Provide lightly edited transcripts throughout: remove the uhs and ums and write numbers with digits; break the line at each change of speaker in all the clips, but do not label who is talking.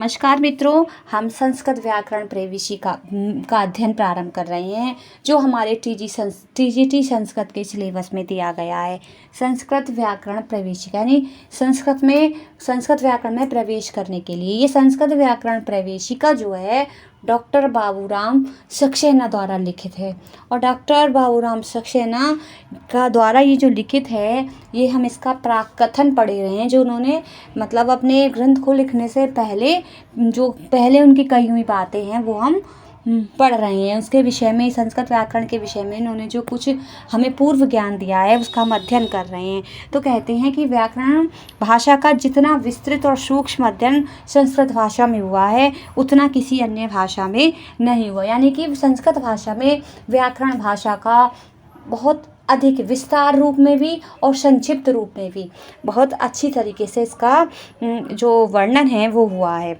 नमस्कार मित्रों, हम संस्कृत व्याकरण प्रवेशिका का अध्ययन प्रारंभ कर रहे हैं जो हमारे टीजीटी संस्कृत के सिलेबस में दिया गया है। संस्कृत व्याकरण प्रवेशिका यानी संस्कृत व्याकरण में प्रवेश करने के लिए ये संस्कृत व्याकरण प्रवेशिका जो है डॉक्टर बाबूराम सक्सेना द्वारा लिखित है। और डॉक्टर बाबूराम सक्सेना का द्वारा ये जो लिखित है ये हम इसका प्राक कथन पढ़े रहे हैं, जो उन्होंने मतलब अपने ग्रंथ को लिखने से पहले उनकी कही हुई बातें हैं वो हम पढ़ रहे हैं। उसके विषय में, संस्कृत व्याकरण के विषय में इन्होंने जो कुछ हमें पूर्व ज्ञान दिया है उसका हम अध्ययन कर रहे हैं। तो कहते हैं कि व्याकरण भाषा का जितना विस्तृत और सूक्ष्म अध्ययन संस्कृत भाषा में हुआ है उतना किसी अन्य भाषा में नहीं हुआ। यानी कि संस्कृत भाषा में व्याकरण भाषा का बहुत अधिक विस्तार रूप में भी और संक्षिप्त रूप में भी बहुत अच्छी तरीके से इसका जो वर्णन है वो हुआ है।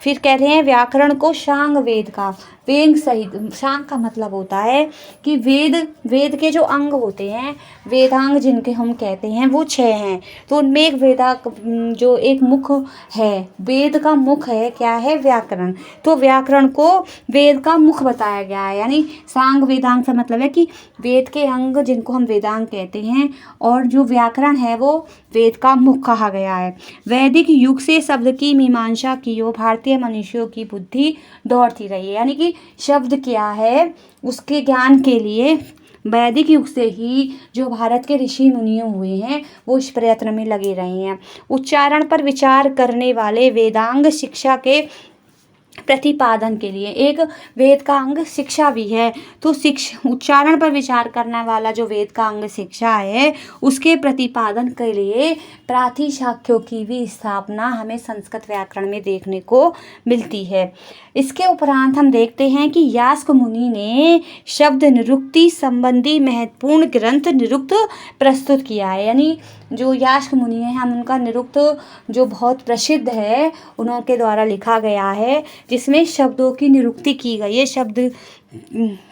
फिर कह रहे हैं व्याकरण को शांग वेद का वेद सहित, शांग का मतलब होता है कि वेद के जो अंग होते हैं, वेदांग जिनके हम कहते हैं वो 6 हैं। तो उनमें एक जो एक मुख है, वेद का मुख है, क्या है? व्याकरण। तो व्याकरण को वेद का मुख बताया गया है। यानी सांग वेदांग से मतलब है कि वेद के अंग जिनको हम वेदांग कहते हैं और जो व्याकरण है वो वेद का मुख कहा गया है। वैदिक युग से शब्द की मीमांसा की ओर भारतीय मनुष्यों की बुद्धि दौड़ती रही है। यानी कि शब्द क्या है उसके ज्ञान के लिए वैदिक युग से ही जो भारत के ऋषि मुनियों हुए हैं वो इस प्रयत्न में लगे रहे हैं। उच्चारण पर विचार करने वाले वेदांग शिक्षा के प्रतिपादन के लिए, एक वेद का अंग शिक्षा भी है, तो उच्चारण पर विचार करने वाला जो वेद का अंग शिक्षा है उसके प्रतिपादन के लिए प्रातिशाख्यों की भी स्थापना हमें संस्कृत व्याकरण में देखने को मिलती है। इसके उपरांत हम देखते हैं कि यास्क मुनि ने शब्द निरुक्ति संबंधी महत्वपूर्ण ग्रंथ निरुक्त प्रस्तुत किया है। यानी जो यास्क मुनि है, हम उनका निरुक्त जो बहुत प्रसिद्ध है उनके द्वारा लिखा गया है जिसमें शब्दों की निरुक्ति की गई है, शब्द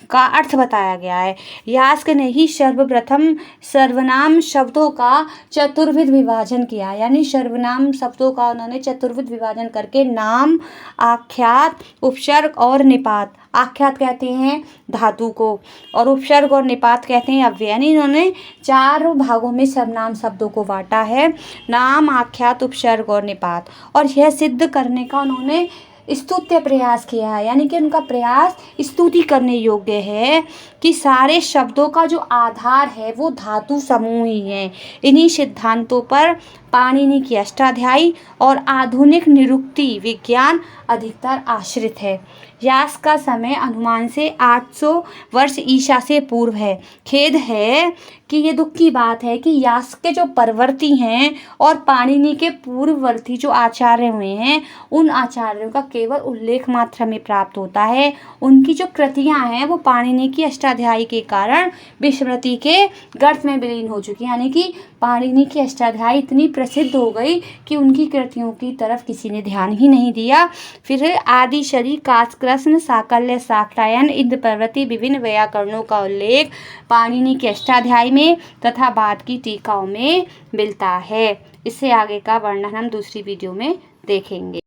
का अर्थ बताया गया है। यास्क ने ही सर्वप्रथम सर्वनाम शब्दों का चतुर्विध विभाजन किया। यानी सर्वनाम शब्दों का उन्होंने चतुर्विध विभाजन करके नाम, आख्यात, उपसर्ग और निपात, आख्यात कहते हैं धातु को और उपसर्ग और निपात कहते हैं अव्यय। यानी इन्होंने 4 भागों में सर्वनाम शब्दों को बांटा है, नाम, आख्यात, उपसर्ग और निपात। और यह सिद्ध करने का उन्होंने स्तुत्य प्रयास किया है। यानी कि उनका प्रयास स्तुति करने योग्य है कि सारे शब्दों का जो आधार है वो धातु समूह ही है। इन्हीं सिद्धांतों पर पाणिनि की अष्टाध्यायी और आधुनिक निरुक्ति विज्ञान अधिकतर आश्रित है। यास्क का समय अनुमान से 800 वर्ष ईसा से पूर्व है। खेद है कि ये दुख की बात है कि यास्क के जो परवर्ती हैं और पाणिनि के पूर्ववर्ती जो आचार्य हुए हैं उन आचार्यों का केवल उल्लेख मात्र हमें प्राप्त होता है। उनकी जो कृतियां हैं वो पाणिनि की अष्टाध्यायी के कारण विस्मृति के गर्त में विलीन हो चुकी। यानी कि पाणिनि की अष्टाध्यायी इतनी प्रसिद्ध हो गई कि उनकी कृतियों की तरफ किसी ने ध्यान ही नहीं दिया। फिर आदि शरी, काशकृष्ण, साकल्य, साक्तायन, इंद्र प्रभृति विभिन्न व्याकरणों का उल्लेख पाणिनि के अष्टाध्यायी में तथा बाद की टीकाओं में मिलता है। इससे आगे का वर्णन हम दूसरी वीडियो में देखेंगे।